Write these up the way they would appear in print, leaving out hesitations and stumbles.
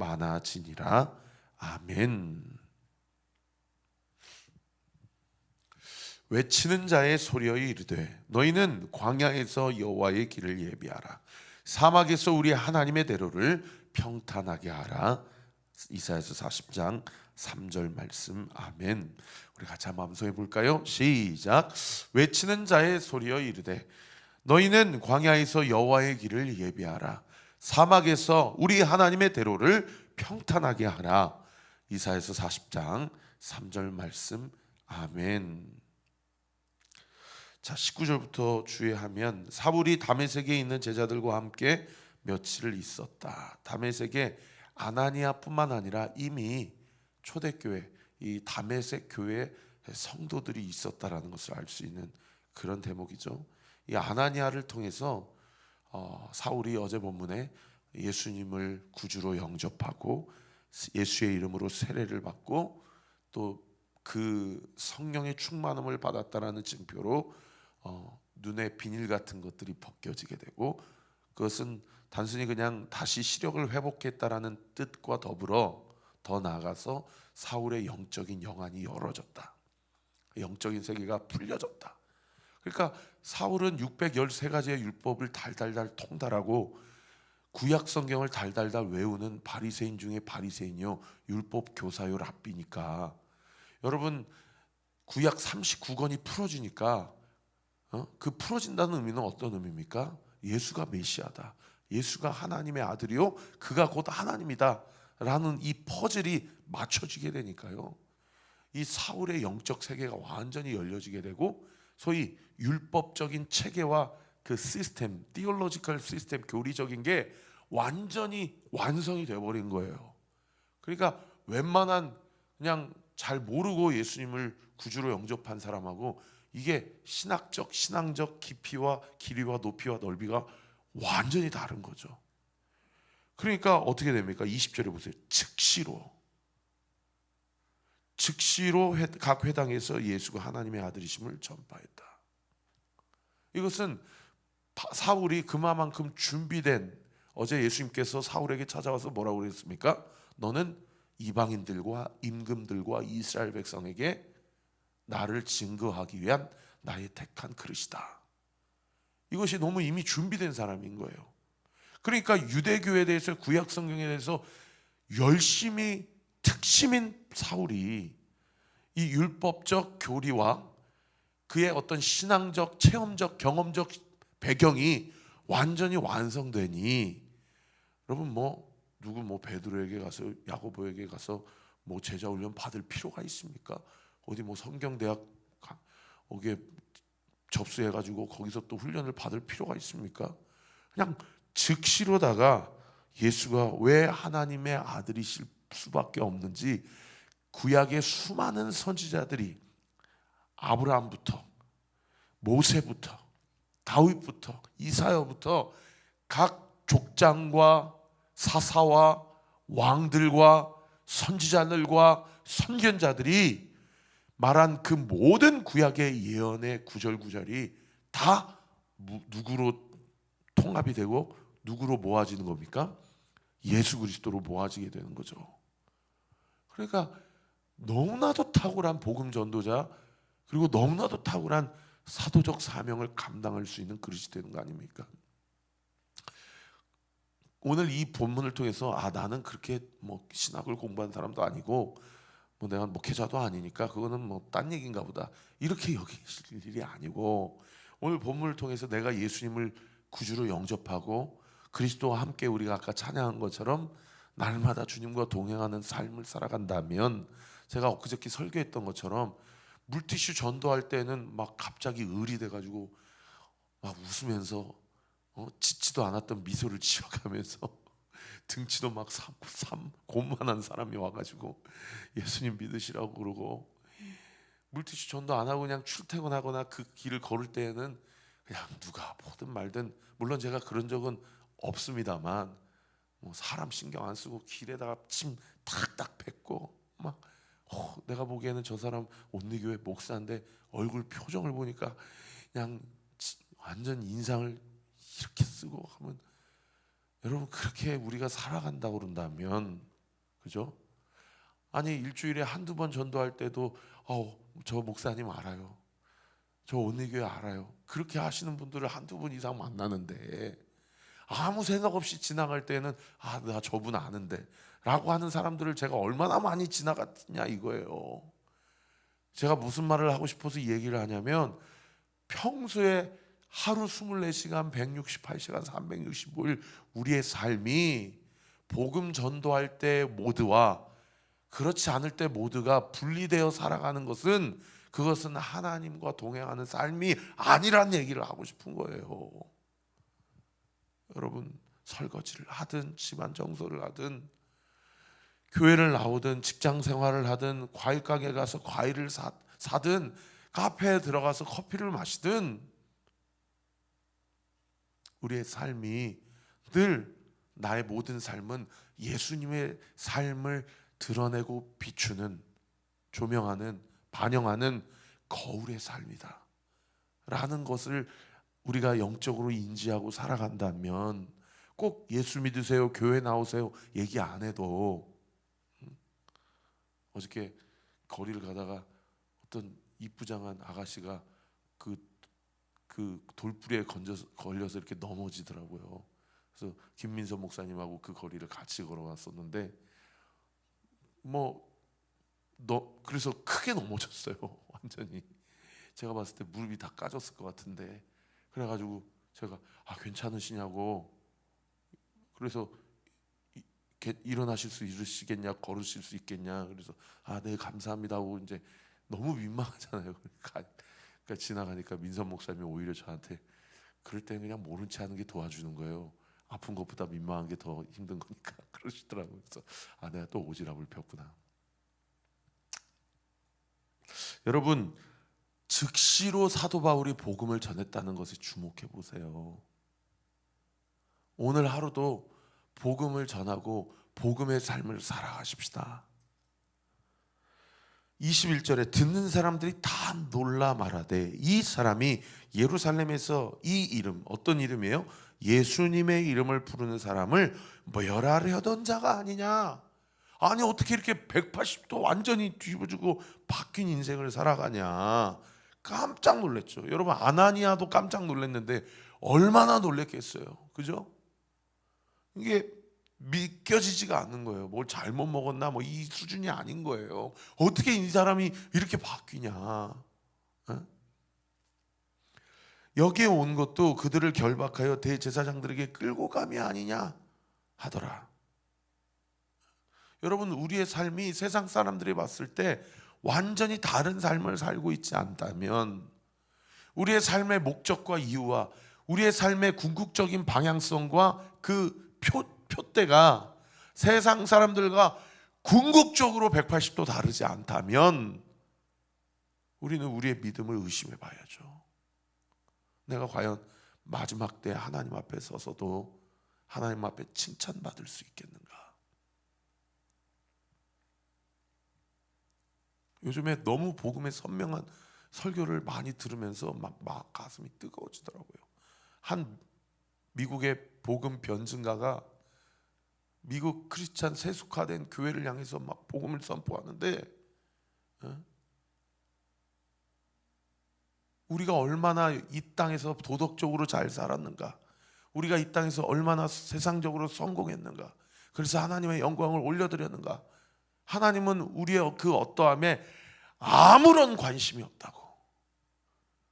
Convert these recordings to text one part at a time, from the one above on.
많아지니라. 아멘. 외치는 자의 소리여 이르되 너희는 광야에서 여호와의 길을 예비하라. 사막에서 우리 하나님의 대로를 평탄하게 하라. 이사야서 40장 3절 말씀. 아멘. 우리 같이 한번 암송해 볼까요? 시작. 외치는 자의 소리여 이르되 너희는 광야에서 여호와의 길을 예비하라. 사막에서 우리 하나님의 대로를 평탄하게 하라. 이사야서 40장 3절 말씀. 아멘. 자, 19절부터 주의하면 사울이 다메섹에 있는 제자들과 함께 며칠을 있었다. 다메섹에 아나니아뿐만 아니라 이미 초대교회, 이 다메섹 교회 성도들이 있었다라는 것을 알 수 있는 그런 대목이죠. 이 아나니아를 통해서 사울이 어제 본문에 예수님을 구주로 영접하고 예수의 이름으로 세례를 받고 또 그 성령의 충만함을 받았다라는 증표로 눈에 비닐 같은 것들이 벗겨지게 되고, 그것은 단순히 그냥 다시 시력을 회복했다라는 뜻과 더불어 더 나아가서 사울의 영적인 영안이 열어졌다. 영적인 세계가 풀려졌다. 그러니까 사울은 613가지의 율법을 달달달 통달하고 구약 성경을 달달달 외우는 바리새인 중에 바리새인이요 율법 교사요 랍비니까, 여러분 구약 39권이 풀어지니까 그 풀어진다는 의미는 어떤 의미입니까? 예수가 메시아다, 예수가 하나님의 아들이요 그가 곧 하나님이다 라는 이 퍼즐이 맞춰지게 되니까요, 이 사울의 영적 세계가 완전히 열려지게 되고 소위 율법적인 체계와 그 시스템, 티올로지컬 시스템, 교리적인 게 완전히 완성이 되어버린 거예요. 그러니까 웬만한 그냥 잘 모르고 예수님을 구주로 영접한 사람하고 이게 신앙적 깊이와 길이와 높이와 넓이가 완전히 다른 거죠. 그러니까 어떻게 됩니까? 20절에 보세요. 즉시로 각 회당에서 예수가 하나님의 아들이심을 전파했다. 이것은 사울이 그만큼 준비된, 어제 예수님께서 사울에게 찾아와서 뭐라고 그랬습니까? 너는 이방인들과 임금들과 이스라엘 백성에게 나를 증거하기 위한 나의 택한 그릇이다. 이것이 너무 이미 준비된 사람인 거예요. 그러니까 유대교에 대해서, 구약 성경에 대해서 열심히 특심인 사울이 이 율법적 교리와 그의 어떤 신앙적, 체험적, 경험적 배경이 완전히 완성되니, 여러분 누구 베드로에게 가서, 야고보에게 가서 제자 훈련 받을 필요가 있습니까? 어디 성경대학 거기에 접수해가지고 거기서 또 훈련을 받을 필요가 있습니까? 그냥 즉시로다가 예수가 왜 하나님의 아들이실 수밖에 없는지 구약의 수많은 선지자들이 아브라함부터 모세부터 다윗부터 이사야부터 각 족장과 사사와 왕들과 선지자들과 선견자들이 말한 그 모든 구약의 예언의 구절구절이 다 누구로 통합이 되고 누구로 모아지는 겁니까? 예수 그리스도로 모아지게 되는 거죠. 그러니까 너무나도 탁월한 복음 전도자, 그리고 너무나도 탁월한 사도적 사명을 감당할 수 있는 그릇이 되는 거 아닙니까? 오늘 이 본문을 통해서 나는 그렇게 신학을 공부한 사람도 아니고 내가 목회자도 아니니까 그거는 딴 얘기인가 보다 이렇게 여기실 일이 아니고, 오늘 본문을 통해서 내가 예수님을 구주로 영접하고 그리스도와 함께 우리가 아까 찬양한 것처럼 날마다 주님과 동행하는 삶을 살아간다면, 제가 엊그저께 설교했던 것처럼 물티슈 전도할 때는 갑자기 을이 돼가지고 웃으면서 짓지도 않았던 미소를 지어가면서 등치도 곤만한 사람이 와가지고 예수님 믿으시라고 그러고, 물티슈 전도 안 하고 그냥 출퇴근하거나 그 길을 걸을 때에는 그냥 누가 보든 말든, 물론 제가 그런 적은 없습니다만 사람 신경 안 쓰고 길에다가 침 탁탁 뱉고 내가 보기에는 저 사람 온리교회 목사인데 얼굴 표정을 보니까 그냥 완전 인상을 이렇게 쓰고 하면 여러분 그렇게 우리가 살아간다고 그런다면, 그죠? 아니 일주일에 한두 번 전도할 때도 저 목사님 알아요, 저 온리교회 알아요, 그렇게 하시는 분들을 한두 분 이상 만나는데 아무 생각 없이 지나갈 때는 나 저분 아는데 라고 하는 사람들을 제가 얼마나 많이 지나갔냐 이거예요. 제가 무슨 말을 하고 싶어서 이 얘기를 하냐면, 평소에 하루 24시간 168시간 365일 우리의 삶이 복음 전도할 때 모두와 그렇지 않을 때 모두가 분리되어 살아가는 것은, 그것은 하나님과 동행하는 삶이 아니란 얘기를 하고 싶은 거예요. 여러분 설거지를 하든 집안 청소를 하든 교회를 나오든 직장 생활을 하든 과일 가게 가서 과일을 사든 카페에 들어가서 커피를 마시든, 우리의 삶이 늘, 나의 모든 삶은 예수님의 삶을 드러내고 비추는, 조명하는, 반영하는 거울의 삶이다 라는 것을 우리가 영적으로 인지하고 살아간다면, 꼭 예수 믿으세요, 교회 나오세요 얘기 안 해도, 어저께 거리를 가다가 어떤 이쁘장한 아가씨가 그 돌부리에 걸려서 이렇게 넘어지더라고요. 그래서 김민서 목사님하고 그 거리를 같이 걸어왔었는데, 그래서 크게 넘어졌어요. 완전히 제가 봤을 때 무릎이 다 까졌을 것 같은데, 그래가지고 제가 괜찮으시냐고, 그래서 일어나실 수 있으시겠냐, 걸으실 수 있겠냐, 그래서 네 감사합니다 하고, 이제 너무 민망하잖아요. 그러니까 지나가니까 민선 목사님이 오히려 저한테, 그럴 때는 그냥 모른 체 하는 게 도와주는 거예요, 아픈 것보다 민망한 게 더 힘든 거니까 그러시더라고요. 그래서 내가 또 오지랖을 폈구나. 여러분 즉시로 사도 바울이 복음을 전했다는 것에 주목해 보세요. 오늘 하루도 복음을 전하고 복음의 삶을 살아가십시다. 21절에 듣는 사람들이 다 놀라 말하되, 이 사람이 예루살렘에서 이 이름, 어떤 이름이에요? 예수님의 이름을 부르는 사람을 멸하려던 자가 아니냐. 아니 어떻게 이렇게 180도 완전히 뒤집어지고 바뀐 인생을 살아가냐. 깜짝 놀랐죠. 여러분 아나니아도 깜짝 놀랐는데 얼마나 놀랬겠어요, 그죠? 이게 믿겨지지가 않는 거예요. 뭘 잘못 먹었나 이 수준이 아닌 거예요. 어떻게 이 사람이 이렇게 바뀌냐. 여기에 온 것도 그들을 결박하여 대제사장들에게 끌고 감이 아니냐 하더라. 여러분 우리의 삶이 세상 사람들이 봤을 때 완전히 다른 삶을 살고 있지 않다면, 우리의 삶의 목적과 이유와 우리의 삶의 궁극적인 방향성과 그 표대가 세상 사람들과 궁극적으로 180도 다르지 않다면, 우리는 우리의 믿음을 의심해 봐야죠. 내가 과연 마지막 때 하나님 앞에 서서도 하나님 앞에 칭찬받을 수 있겠는가? 요즘에 너무 복음의 선명한 설교를 많이 들으면서 막 가슴이 뜨거워지더라고요. 한 미국의 복음 변증가가 미국 크리스찬 세속화된 교회를 향해서 막 복음을 선포하는데, 우리가 얼마나 이 땅에서 도덕적으로 잘 살았는가, 우리가 이 땅에서 얼마나 세상적으로 성공했는가, 그래서 하나님의 영광을 올려드렸는가. 하나님은 우리의 그 어떠함에 아무런 관심이 없다고.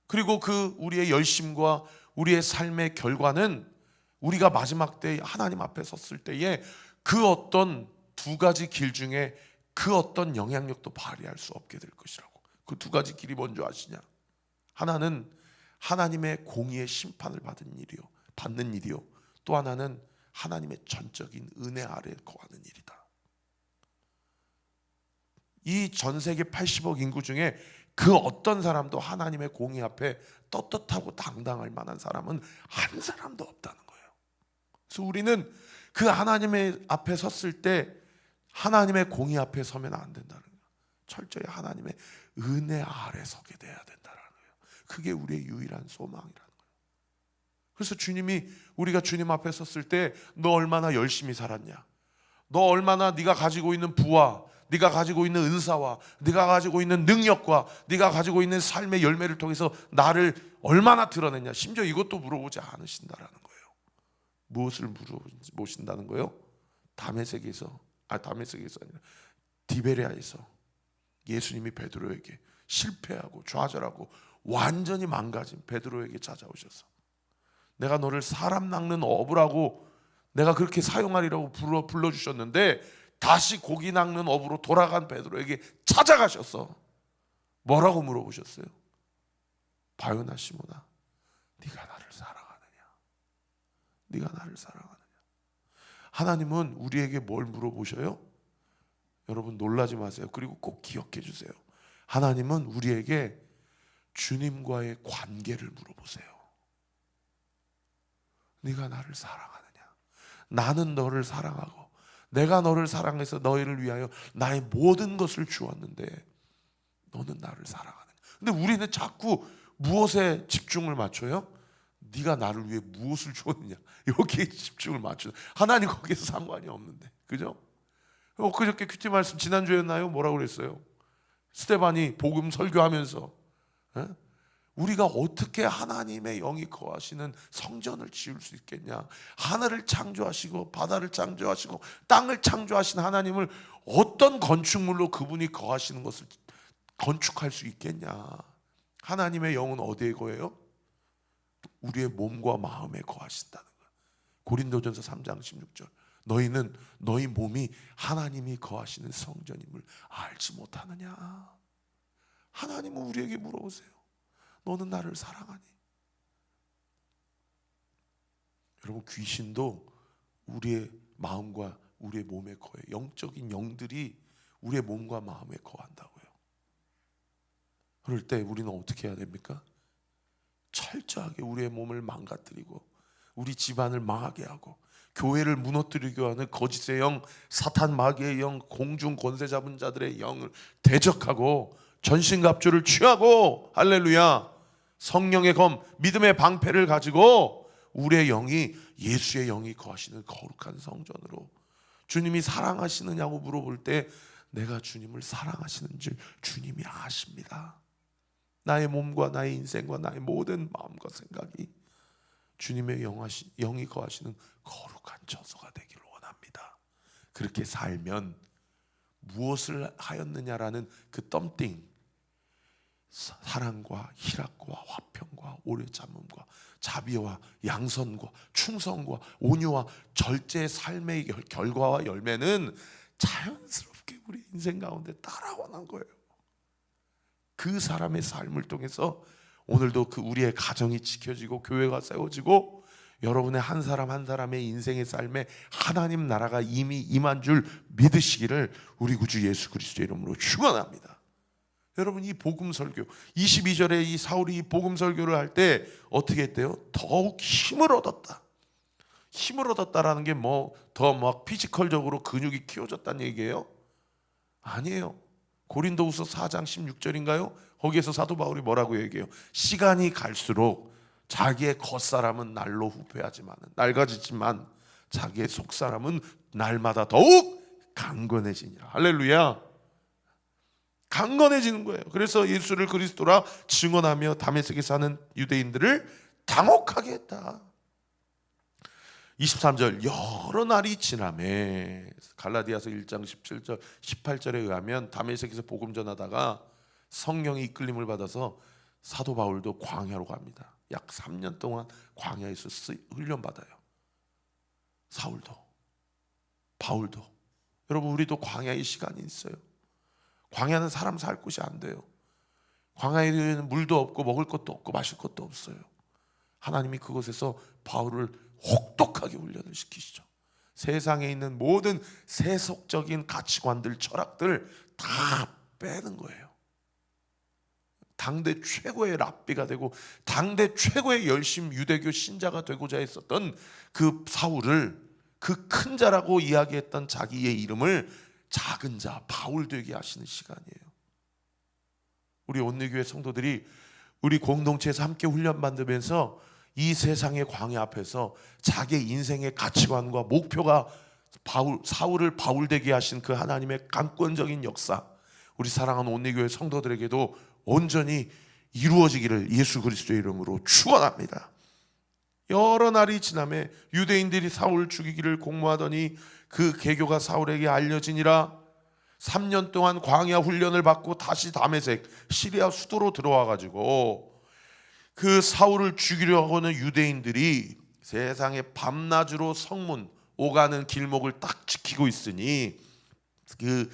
그리고 그 우리의 열심과 우리의 삶의 결과는 우리가 마지막 때 하나님 앞에 섰을 때에 그 어떤 두 가지 길 중에 그 어떤 영향력도 발휘할 수 없게 될 것이라고. 그 두 가지 길이 뭔지 아시냐? 하나는 하나님의 공의의 심판을 받는 일이요. 또 하나는 하나님의 전적인 은혜 아래 거하는 일이다. 이 전 세계 80억 인구 중에 그 어떤 사람도 하나님의 공의 앞에 떳떳하고 당당할 만한 사람은 한 사람도 없다는 거예요. 그래서 우리는 그 하나님의 앞에 섰을 때 하나님의 공의 앞에 서면 안 된다는 거예요. 철저히 하나님의 은혜 아래 서게 돼야 된다는 거예요. 그게 우리의 유일한 소망이라는 거예요. 그래서 주님이 우리가 주님 앞에 섰을 때 너 얼마나 열심히 살았냐, 너 얼마나 네가 가지고 있는 부와 네가 가지고 있는 은사와 네가 가지고 있는 능력과 네가 가지고 있는 삶의 열매를 통해서 나를 얼마나 드러냈냐, 심지어 이것도 물어보지 않으신다라는 거예요. 무엇을 물어보신다는 거예요? 다메섹에서 아니라 디베레아에서 예수님이 베드로에게 실패하고 좌절하고 완전히 망가진 베드로에게 찾아오셔서 내가 너를 사람 낚는 어부라고 내가 그렇게 사용하리라고 불러주셨는데 다시 고기 낚는 어부로 돌아간 베드로에게 찾아가셔서 뭐라고 물어보셨어요? 바요나 시모나, 네가 나를 사랑하느냐? 네가 나를 사랑하느냐? 하나님은 우리에게 뭘 물어보셔요? 여러분 놀라지 마세요. 그리고 꼭 기억해 주세요. 하나님은 우리에게 주님과의 관계를 물어보세요. 네가 나를 사랑하느냐? 나는 너를 사랑하고 내가 너를 사랑해서 너희를 위하여 나의 모든 것을 주었는데 너는 나를 사랑하느냐? 근데 우리는 자꾸 무엇에 집중을 맞춰요? 네가 나를 위해 무엇을 주었느냐, 여기에 집중을 맞춰요. 하나님 거기에서 상관이 없는데, 그죠? 엊그저께 큐티 말씀 지난주였나요? 뭐라고 그랬어요? 스테반이 복음 설교하면서 우리가 어떻게 하나님의 영이 거하시는 성전을 지을 수 있겠냐, 하늘을 창조하시고 바다를 창조하시고 땅을 창조하신 하나님을 어떤 건축물로 그분이 거하시는 것을 건축할 수 있겠냐. 하나님의 영은 어디에 거해요? 우리의 몸과 마음에 거하신다는 거예요. 고린도전서 3장 16절, 너희는 너희 몸이 하나님이 거하시는 성전임을 알지 못하느냐. 하나님은 우리에게 물어보세요. 너는 나를 사랑하니? 여러분, 귀신도 우리의 마음과 우리의 몸에 거해요. 영적인 영들이 우리의 몸과 마음에 거한다고요. 그럴 때 우리는 어떻게 해야 됩니까? 철저하게 우리의 몸을 망가뜨리고 우리 집안을 망하게 하고 교회를 무너뜨리게 하는 거짓의 영, 사탄 마귀의 영, 공중 권세 잡은 자들의 영을 대적하고 전신갑주를 취하고, 할렐루야, 성령의 검, 믿음의 방패를 가지고 우리의 영이 예수의 영이 거하시는 거룩한 성전으로. 주님이 사랑하시느냐고 물어볼 때 내가 주님을 사랑하시는 줄 주님이 아십니다. 나의 몸과 나의 인생과 나의 모든 마음과 생각이 주님의 영이 거하시는 거룩한 처소가 되기를 원합니다. 그렇게 살면 무엇을 하였느냐라는 그 덤띵, 사랑과 희락과 화평과 오래 참음과 자비와 양선과 충성과 온유와 절제의 삶의 결과와 열매는 자연스럽게 우리 인생 가운데 따라오는 거예요. 그 사람의 삶을 통해서 오늘도 그 우리의 가정이 지켜지고 교회가 세워지고 여러분의 한 사람 한 사람의 인생의 삶에 하나님 나라가 이미 임한 줄 믿으시기를 우리 구주 예수 그리스도의 이름으로 축원합니다. 여러분, 이 복음 설교 22절에 이 사울이 이 복음 설교를 할 때 어떻게 했대요? 더욱 힘을 얻었다. 힘을 얻었다라는 게 뭐 더 막 피지컬적으로 근육이 키워졌다는 얘기예요? 아니에요. 고린도후서 4장 16절인가요? 거기에서 사도 바울이 뭐라고 얘기해요? 시간이 갈수록 자기의 겉사람은 날로 후패하지만 낡아지지만 자기의 속사람은 날마다 더욱 강건해지니라. 할렐루야. 강건해지는 거예요. 그래서 예수를 그리스도라 증언하며 다메섹에 사는 유대인들을 당혹하게 했다. 23절, 여러 날이 지나매 갈라디아서 1장 17절 18절에 의하면 다메섹에서 복음 전하다가 성령의 이끌림을 받아서 사도 바울도 광야로 갑니다. 약 3년 동안 광야에서 훈련받아요. 사울도 바울도. 여러분, 우리도 광야의 시간이 있어요. 광야는 사람 살 곳이 안 돼요. 광야에는 물도 없고 먹을 것도 없고 마실 것도 없어요. 하나님이 그곳에서 바울을 혹독하게 훈련을 시키시죠. 세상에 있는 모든 세속적인 가치관들, 철학들 다 빼는 거예요. 당대 최고의 랍비가 되고 당대 최고의 열심 유대교 신자가 되고자 했었던 그 사울을 그 큰 자라고 이야기했던 자기의 이름을 작은 자 바울 되게 하시는 시간이에요. 우리 온누교회 성도들이 우리 공동체에서 함께 훈련받으면서 이 세상의 광야 앞에서 자기 인생의 가치관과 목표가 사울을 바울되게 하신 그 하나님의 강권적인 역사, 우리 사랑하는 온리교회 성도들에게도 온전히 이루어지기를 예수 그리스도의 이름으로 축원합니다. 여러 날이 지나매 유대인들이 사울을 죽이기를 공모하더니 그 계교가 사울에게 알려지니라. 3년 동안 광야 훈련을 받고 다시 다메섹 시리아 수도로 들어와 가지고 그 사울을 죽이려 하는 유대인들이 세상에 밤낮으로 성문 오가는 길목을 딱 지키고 있으니 그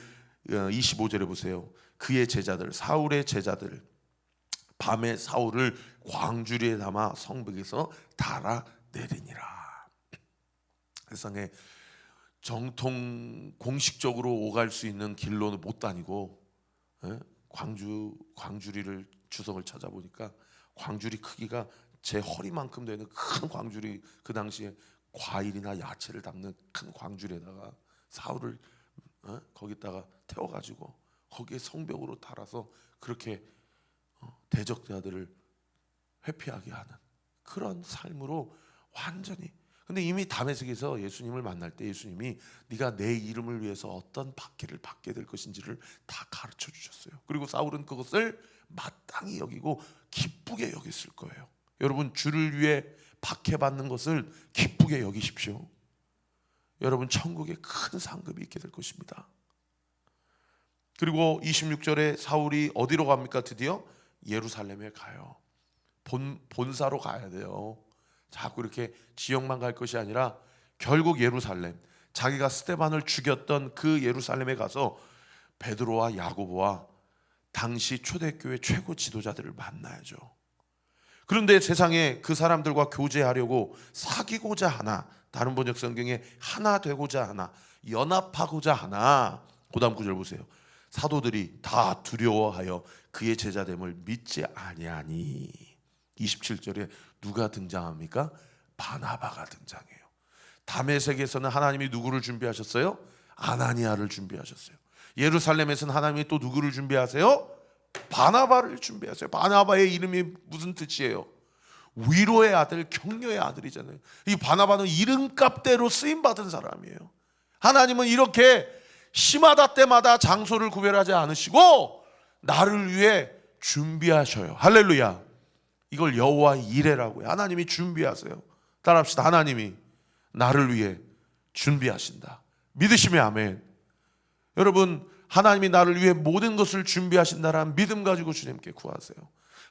25절에 보세요. 그의 제자들, 사울의 제자들 밤에 사울을 광주리에 담아 성벽에서 달아내리니라. 세상에 정통 공식적으로 오갈 수 있는 길로는 못 다니고 광주리를 주석을 찾아보니까 광주리 크기가 제 허리만큼 되는 큰 광주리, 그 당시에 과일이나 야채를 담는 큰 광주리에다가 사울을 거기다가 태워가지고 거기에 성벽으로 달아서 그렇게 대적자들을 회피하게 하는 그런 삶으로 완전히. 근데 이미 다메섹에서 예수님을 만날 때 예수님이 네가 내 이름을 위해서 어떤 박해를 받게 될 것인지를 다 가르쳐 주셨어요. 그리고 사울은 그것을 마땅히 여기고 기쁘게 여겼을 거예요. 여러분, 주를 위해 박해받는 것을 기쁘게 여기십시오. 여러분, 천국에 큰 상급이 있게 될 것입니다. 그리고 26절에 사울이 어디로 갑니까? 드디어 예루살렘에 가요. 본사로 가야 돼요. 자꾸 이렇게 지역만 갈 것이 아니라 결국 예루살렘, 자기가 스데반을 죽였던 그 예루살렘에 가서 베드로와 야고보와 당시 초대교회 최고 지도자들을 만나야죠. 그런데 세상에 그 사람들과 교제하려고 사귀고자 하나, 다른 번역 성경에 하나 되고자 하나, 연합하고자 하나. 그 다음 구절 보세요. 사도들이 다 두려워하여 그의 제자됨을 믿지 아니하니. 27절에 누가 등장합니까? 바나바가 등장해요. 다메섹에서는 하나님이 누구를 준비하셨어요? 아나니아를 준비하셨어요. 예루살렘에서는 하나님이 또 누구를 준비하세요? 바나바를 준비하세요. 바나바의 이름이 무슨 뜻이에요? 위로의 아들, 격려의 아들이잖아요. 이 바나바는 이름값대로 쓰임받은 사람이에요. 하나님은 이렇게 시마다 때마다 장소를 구별하지 않으시고 나를 위해 준비하셔요. 할렐루야. 이걸 여호와의 이레라고요. 하나님이 준비하세요. 따라합시다. 하나님이 나를 위해 준비하신다. 믿으시면 아멘. 여러분, 하나님이 나를 위해 모든 것을 준비하신다라는 믿음 가지고 주님께 구하세요.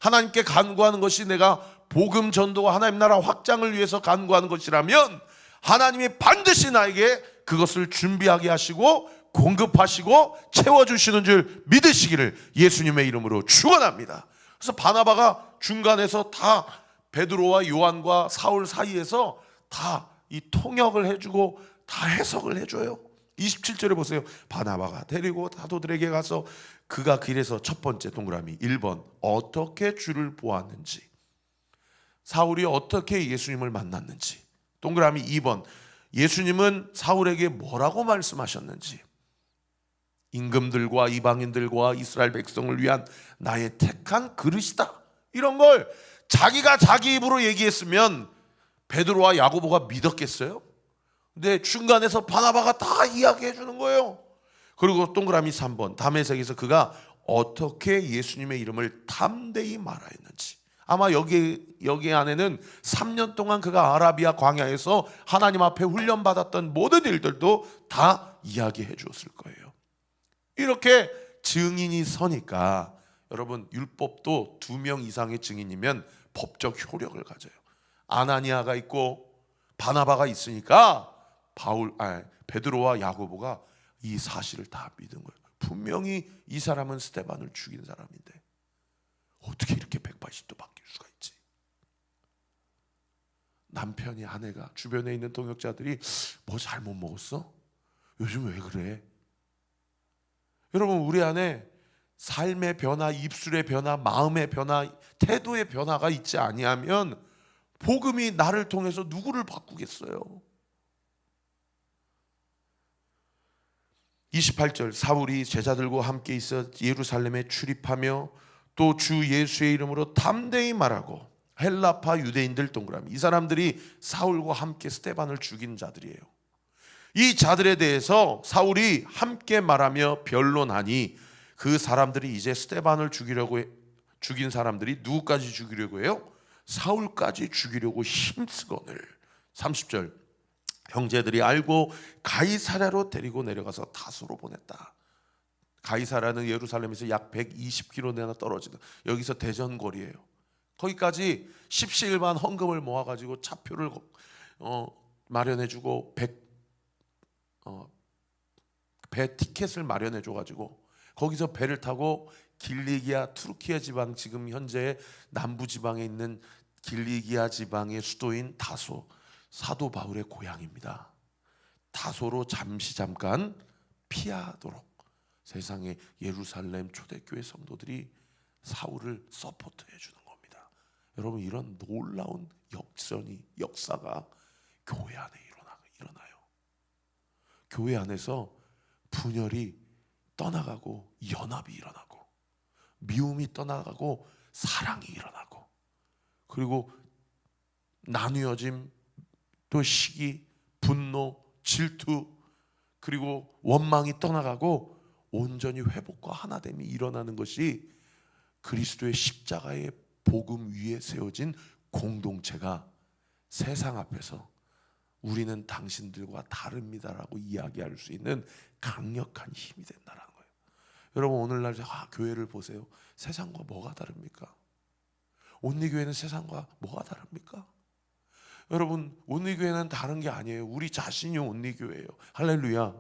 하나님께 간구하는 것이 내가 복음 전도와 하나님 나라 확장을 위해서 간구하는 것이라면 하나님이 반드시 나에게 그것을 준비하게 하시고 공급하시고 채워주시는 줄 믿으시기를 예수님의 이름으로 축원합니다. 그래서 바나바가 중간에서 다 베드로와 요한과 사울 사이에서 다 이 통역을 해주고 다 해석을 해줘요. 27절에 보세요. 바나바가 데리고 사도들에게 가서 그가 길에서 첫 번째 동그라미 1번 어떻게 주를 보았는지, 사울이 어떻게 예수님을 만났는지, 동그라미 2번 예수님은 사울에게 뭐라고 말씀하셨는지, 임금들과 이방인들과 이스라엘 백성을 위한 나의 택한 그릇이다. 이런 걸 자기가 자기 입으로 얘기했으면 베드로와 야고보가 믿었겠어요? 근데 중간에서 바나바가 다 이야기해 주는 거예요. 그리고 동그라미 3번 다메섹에서 그가 어떻게 예수님의 이름을 담대히 말하였는지. 아마 여기 안에는 3년 동안 그가 아라비아 광야에서 하나님 앞에 훈련받았던 모든 일들도 다 이야기해 주었을 거예요. 이렇게 증인이 서니까 여러분, 율법도 2명 이상의 증인이면 법적 효력을 가져요. 아나니아가 있고 바나바가 있으니까 베드로와 야고보가 이 사실을 다 믿은 거예요. 분명히 이 사람은 스데반을 죽인 사람인데 어떻게 이렇게 180도 바뀔 수가 있지? 남편이, 아내가, 주변에 있는 동역자들이 뭐 잘못 먹었어? 요즘 왜 그래? 여러분, 우리 안에 삶의 변화, 입술의 변화, 마음의 변화, 태도의 변화가 있지 아니하면 복음이 나를 통해서 누구를 바꾸겠어요? 28절 사울이 제자들과 함께 있어 예루살렘에 출입하며 또 주 예수의 이름으로 담대히 말하고 헬라파 유대인들 동그라미. 이 사람들이 사울과 함께 스데반을 죽인 자들이에요. 이 자들에 대해서 사울이 함께 말하며 변론하니 그 사람들이 이제 스데반을 죽인 사람들이 누구까지 죽이려고 해요? 사울까지 죽이려고 힘쓰거늘. 30절, 형제들이 알고 가이사랴로 데리고 내려가서 다소로 보냈다. 가이사랴는 예루살렘에서 약 120km나 떨어지는, 여기서 대전거리예요. 거기까지 십시일반 헌금을 모아가지고 차표를 마련해주고 배 티켓을 마련해줘가지고 거기서 배를 타고 길리기아, 투르키아 지방, 지금 현재 남부 지방에 있는 길리기아 지방의 수도인 다소, 사도 바울의 고향입니다. 다소로 잠깐 피하도록 세상의 예루살렘 초대교회 성도들이 사울을 서포트해 주는 겁니다. 여러분, 이런 놀라운 역사가 교회 안에 일어나요. 교회 안에서 분열이 떠나가고 연합이 일어나고 미움이 떠나가고 사랑이 일어나고, 그리고 나뉘어짐, 또 시기, 분노, 질투, 그리고 원망이 떠나가고 온전히 회복과 하나됨이 일어나는 것이 그리스도의 십자가의 복음 위에 세워진 공동체가 세상 앞에서 우리는 당신들과 다릅니다라고 이야기할 수 있는 강력한 힘이 된다는 거예요. 여러분, 오늘날 교회를 보세요. 세상과 뭐가 다릅니까? 온리교회는 세상과 뭐가 다릅니까? 여러분, 온리교회는 다른 게 아니에요. 우리 자신이 온리교회예요. 할렐루야.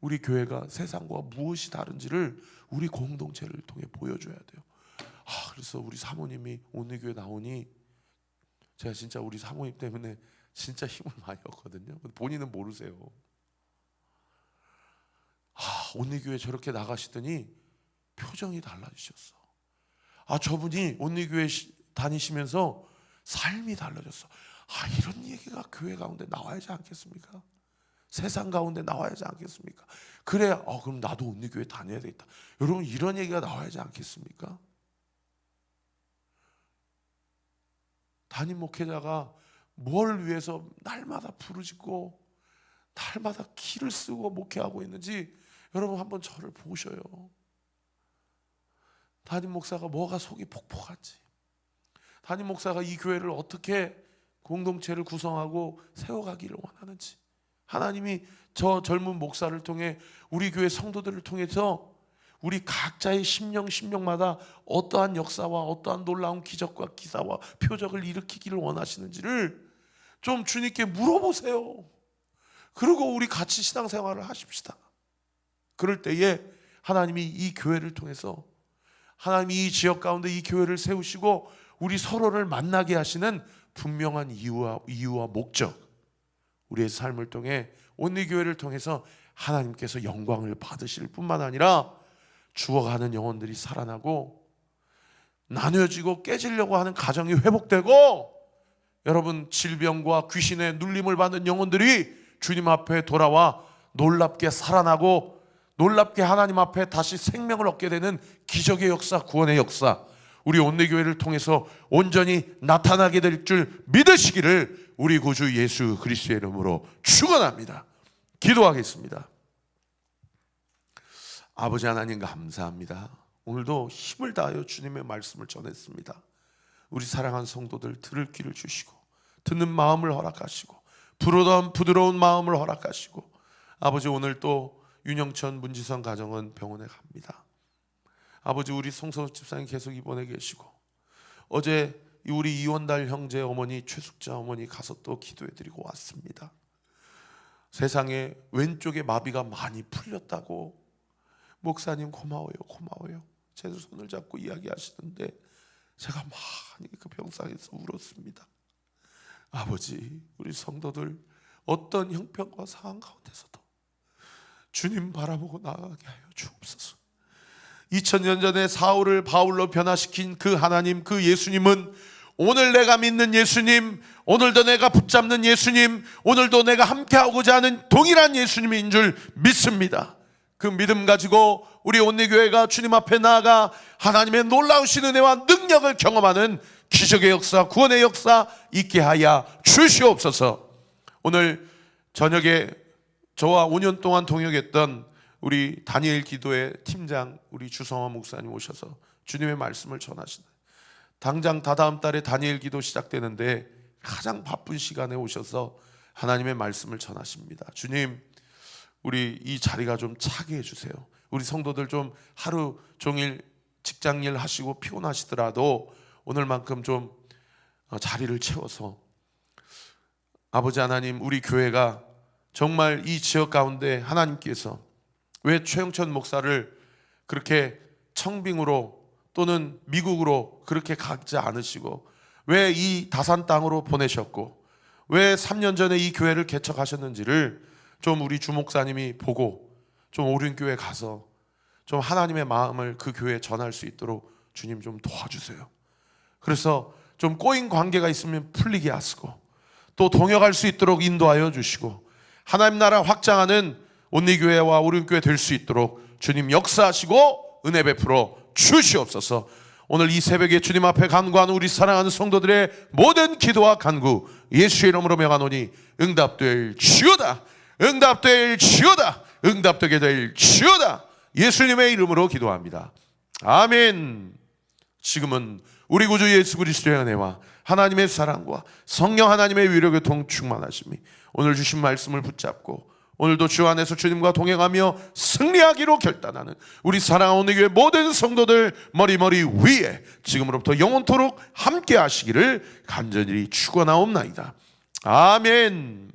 우리 교회가 세상과 무엇이 다른지를 우리 공동체를 통해 보여줘야 돼요. 그래서 우리 사모님이 온리교회 나오니 제가 진짜 우리 사모님 때문에 진짜 힘을 많이 얻거든요. 본인은 모르세요. 온리교회 저렇게 나가시더니 표정이 달라지셨어. 저분이 온리교회 다니시면서 삶이 달라졌어. 이런 얘기가 교회 가운데 나와야지 않겠습니까? 세상 가운데 나와야지 않겠습니까? 그래, 그럼 나도 온리교회 다녀야 되겠다. 여러분, 이런 얘기가 나와야지 않겠습니까? 담임 목회자가 뭘 위해서 날마다 부르짖고 날마다 기를 쓰고 목회하고 있는지 여러분 한번 저를 보셔요. 담임 목사가 뭐가 속이 폭폭한지, 담임 목사가 이 교회를 어떻게 공동체를 구성하고 세워가기를 원하는지, 하나님이 저 젊은 목사를 통해 우리 교회 성도들을 통해서 우리 각자의 심령마다 어떠한 역사와 어떠한 놀라운 기적과 기사와 표적을 일으키기를 원하시는지를 좀 주님께 물어보세요. 그리고 우리 같이 신앙생활을 하십시다. 그럴 때에 하나님이 이 교회를 통해서, 하나님이 이 지역 가운데 이 교회를 세우시고 우리 서로를 만나게 하시는 분명한 이유와 목적, 우리의 삶을 통해 온리교회를 통해서 하나님께서 영광을 받으실 뿐만 아니라 죽어가는 영혼들이 살아나고 나뉘어지고 깨지려고 하는 가정이 회복되고, 여러분, 질병과 귀신의 눌림을 받는 영혼들이 주님 앞에 돌아와 놀랍게 살아나고 놀랍게 하나님 앞에 다시 생명을 얻게 되는 기적의 역사, 구원의 역사, 우리 온리교회를 통해서 온전히 나타나게 될 줄 믿으시기를 우리 구주 예수 그리스도의 이름으로 축원합니다. 기도하겠습니다. 아버지 하나님, 감사합니다. 오늘도 힘을 다하여 주님의 말씀을 전했습니다. 우리 사랑하는 성도들 들을 귀를 주시고 듣는 마음을 허락하시고 부드러운 마음을 허락하시고, 아버지, 오늘 또 윤영천 문지선 가정은 병원에 갑니다. 아버지, 우리 송선우 집사님 계속 입원해 계시고, 어제 우리 이원달 형제 어머니, 최숙자 어머니 가서 또 기도해드리고 왔습니다. 세상에 왼쪽에 마비가 많이 풀렸다고 목사님 고마워요 제 손을 잡고 이야기하시는데 제가 많이 그 병상에서 울었습니다. 아버지, 우리 성도들 어떤 형편과 상황 가운데서도 주님 바라보고 나아가게 하여 주옵소서. 2000년 전에 사울을 바울로 변화시킨 그 하나님, 그 예수님은 오늘 내가 믿는 예수님, 오늘도 내가 붙잡는 예수님, 오늘도 내가 함께하고자 하는 동일한 예수님인 줄 믿습니다. 그 믿음 가지고 우리 온리교회가 주님 앞에 나아가 하나님의 놀라우신 은혜와 능력 능력을 경험하는 기적의 역사, 구원의 역사 있게 하여 주시옵소서. 오늘 저녁에 저와 5년 동안 동역했던 우리 다니엘 기도회 팀장 우리 주성화 목사님 오셔서 주님의 말씀을 전하시다. 당장 다다음 달에 다니엘 기도 시작되는데 가장 바쁜 시간에 오셔서 하나님의 말씀을 전하십니다. 주님, 우리 이 자리가 좀 차게 해주세요. 우리 성도들 좀 하루 종일 직장일 하시고 피곤하시더라도 오늘만큼 좀 자리를 채워서 아버지 하나님, 우리 교회가 정말 이 지역 가운데 하나님께서 왜 최영천 목사를 그렇게 청빙으로 또는 미국으로 그렇게 가지 않으시고 왜 이 다산 땅으로 보내셨고 왜 3년 전에 이 교회를 개척하셨는지를 좀 우리 주목사님이 보고 좀 오륜교회 가서 좀 하나님의 마음을 그 교회에 전할 수 있도록 주님 좀 도와주세요. 그래서 좀 꼬인 관계가 있으면 풀리게 하시고 또 동역할 수 있도록 인도하여 주시고 하나님 나라 확장하는 온리교회와 오륜교회 될 수 있도록 주님 역사하시고 은혜 베풀어 주시옵소서. 오늘 이 새벽에 주님 앞에 간구하는 우리 사랑하는 성도들의 모든 기도와 간구 예수의 이름으로 명하노니 응답될 지어다, 응답될 지어다, 응답되게 될 지어다. 예수님의 이름으로 기도합니다. 아멘. 지금은 우리 구주 예수 그리스도의 은혜와 하나님의 사랑과 성령 하나님의 위력의 동충만하심이 오늘 주신 말씀을 붙잡고 오늘도 주 안에서 주님과 동행하며 승리하기로 결단하는 우리 사랑하는 교회 모든 성도들 머리 위에 지금으로부터 영원토록 함께 하시기를 간절히 축원하옵나이다. 아멘.